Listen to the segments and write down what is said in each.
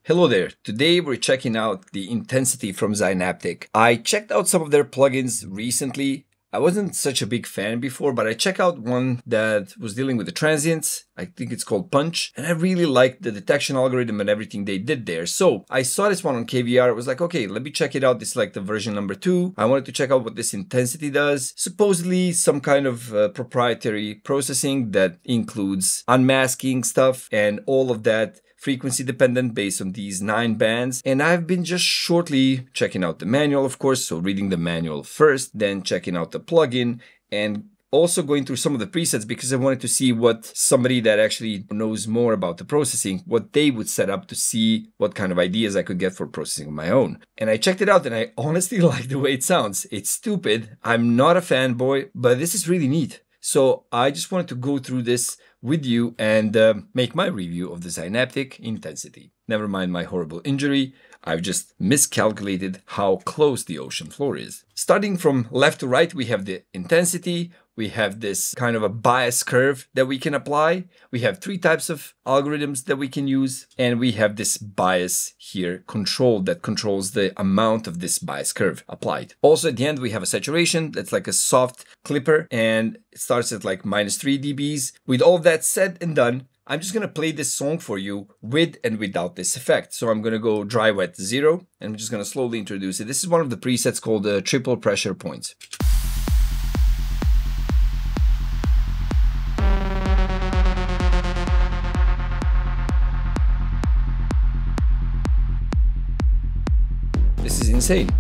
Hello there. Today we're checking out the Intensity from Zynaptiq. I checked out some of their plugins recently. I wasn't such a big fan before, but I checked out one that was dealing with the transients. I think it's called Punch. And I really liked the detection algorithm and everything they did there. So I saw this one on KVR. I was like, okay, let me check it out. This is like the version number 2. I wanted to check out what this Intensity does. Supposedly some kind of proprietary processing that includes unmasking stuff and all of that, frequency dependent based on these 9 bands. And I've been just shortly checking out the manual, of course. So reading the manual first, then checking out the plugin, and also going through some of the presets because I wanted to see what somebody that actually knows more about the processing, what they would set up to see what kind of ideas I could get for processing of my own. And I checked it out and I honestly like the way it sounds. It's stupid. I'm not a fanboy, but this is really neat. So I just wanted to go through this with you and make my review of the Zynaptiq Intensity. Never mind my horrible injury, I've just miscalculated how close the ocean floor is. Starting from left to right, we have the Intensity. We have this kind of a bias curve that we can apply. We have 3 types of algorithms that we can use. And we have this bias here control that controls the amount of this bias curve applied. Also at the end, we have a saturation that's like a soft clipper and it starts at like -3 dBs. With all of that said and done, I'm just going to play this song for you with and without this effect. So I'm going to go dry wet 0 and I'm just going to slowly introduce it. This is one of the presets called the triple pressure points. This is insane.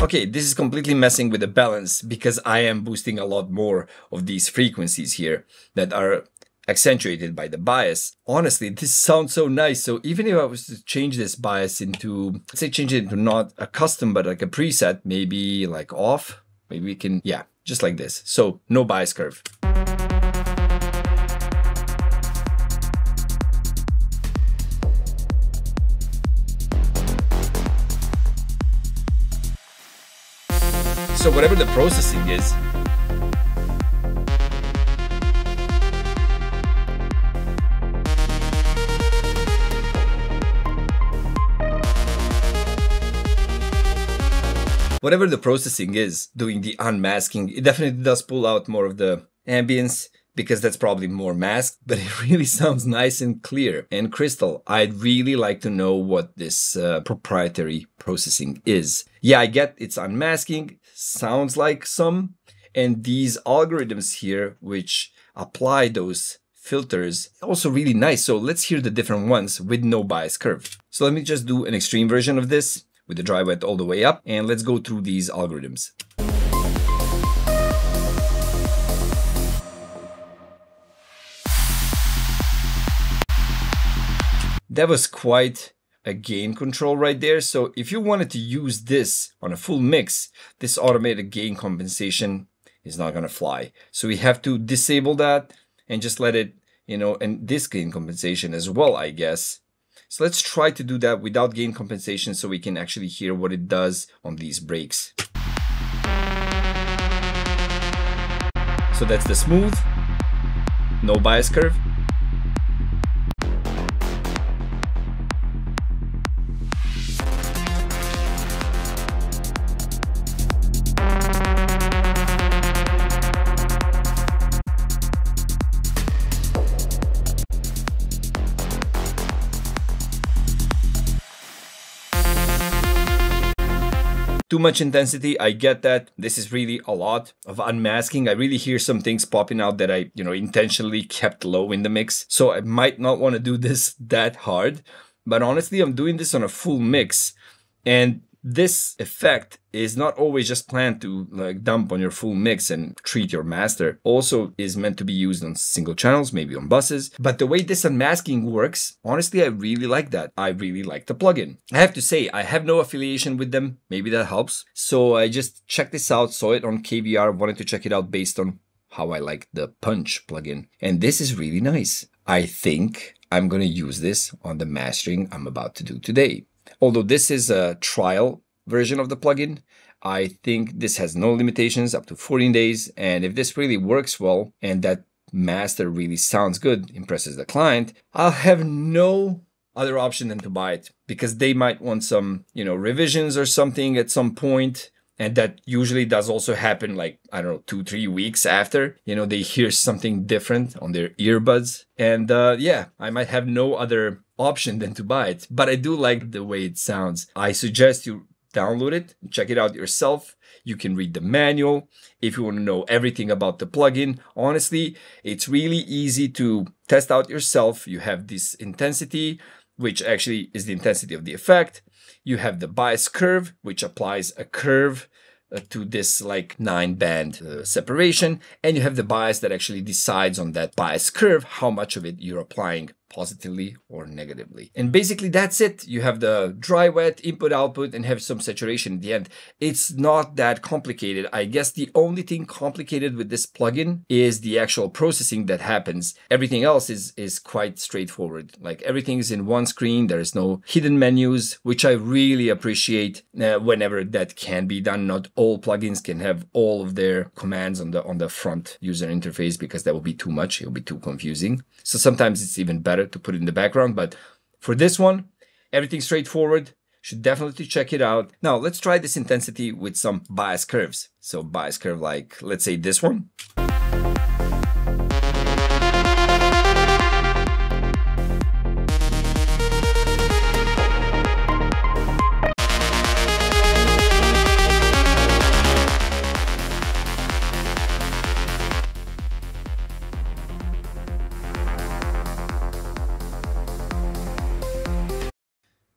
Okay, this is completely messing with the balance because I am boosting a lot more of these frequencies here that are accentuated by the bias. Honestly, this sounds so nice. So even if I was to change this bias into, let's say change it into not a custom, but like a preset, maybe like off, maybe we can, yeah, just like this. So no bias curve. So whatever the processing is, doing the unmasking, it definitely does pull out more of the ambience because that's probably more masked, but it really sounds nice and clear and crystal. I'd really like to know what this proprietary processing is. Yeah, I get it's unmasking, sounds like some, and these algorithms here which apply those filters also really nice. So let's hear the different ones with no bias curve. So let me just do an extreme version of this with the dry wet all the way up, and let's go through these algorithms. That was quite a gain control right there. So if you wanted to use this on a full mix, this automated gain compensation is not going to fly. So we have to disable that and just let it, and this gain compensation as well, I guess. So let's try to do that without gain compensation so we can actually hear what it does on these breaks. So that's the smooth, no bias curve. Too much intensity, I get that. This is really a lot of unmasking. I really hear some things popping out that I, intentionally kept low in the mix. So I might not want to do this that hard. But honestly, I'm doing this on a full mix. And this effect is not always just planned to like dump on your full mix and treat your master. Also is meant to be used on single channels, maybe on buses. But the way this unmasking works, honestly, I really like that. I really like the plugin. I have to say, I have no affiliation with them. Maybe that helps. So I just checked this out, saw it on KVR, wanted to check it out based on how I like the Punch plugin. And this is really nice. I think I'm going to use this on the mastering I'm about to do today. Although this is a trial version of the plugin, I think this has no limitations, up to 14 days. And if this really works well and that master really sounds good, impresses the client, I'll have no other option than to buy it, because they might want some, revisions or something at some point. And that usually does also happen, like, I don't know, 2-3 weeks after, they hear something different on their earbuds. And I might have no other option than to buy it. But I do like the way it sounds. I suggest you download it, check it out yourself. You can read the manual if you want to know everything about the plugin. Honestly, it's really easy to test out yourself. You have this intensity, which actually is the intensity of the effect. You have the bias curve, which applies a curve to this like 9-band separation. And you have the bias that actually decides on that bias curve how much of it you're applying, positively or negatively. And basically that's it. You have the dry wet input output and have some saturation at the end. It's not that complicated. I guess the only thing complicated with this plugin is the actual processing that happens. Everything else is quite straightforward. Like everything is in one screen. There is no hidden menus, which I really appreciate whenever that can be done. Not all plugins can have all of their commands on the front user interface, because that would be too much. It would be too confusing. So sometimes it's even better to put it in the background, but for this one, everything's straightforward. Should definitely check it out. Now let's try this intensity with some bias curves. So bias curve, like let's say this one.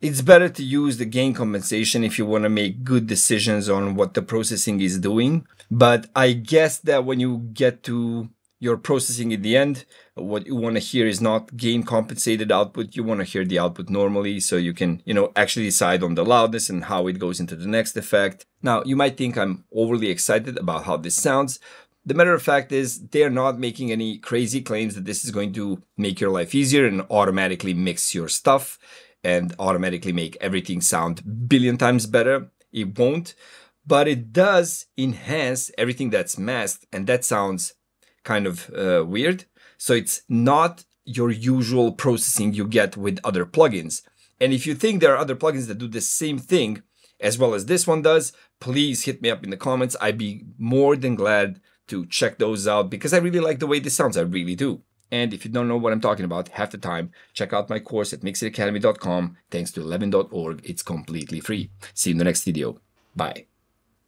It's better to use the gain compensation if you want to make good decisions on what the processing is doing. But I guess that when you get to your processing in the end, what you want to hear is not gain compensated output. You want to hear the output normally, so you can, actually decide on the loudness and how it goes into the next effect. Now, you might think I'm overly excited about how this sounds. The matter of fact is they're not making any crazy claims that this is going to make your life easier and automatically mix your stuff and automatically make everything sound a billion times better. It won't, but it does enhance everything that's masked, and that sounds kind of weird. So it's not your usual processing you get with other plugins. And if you think there are other plugins that do the same thing as well as this one does, please hit me up in the comments. I'd be more than glad to check those out, because I really like the way this sounds. I really do. And if you don't know what I'm talking about half the time, check out my course at mixitacademy.com. Thanks to 11.org, it's completely free. See you in the next video. Bye.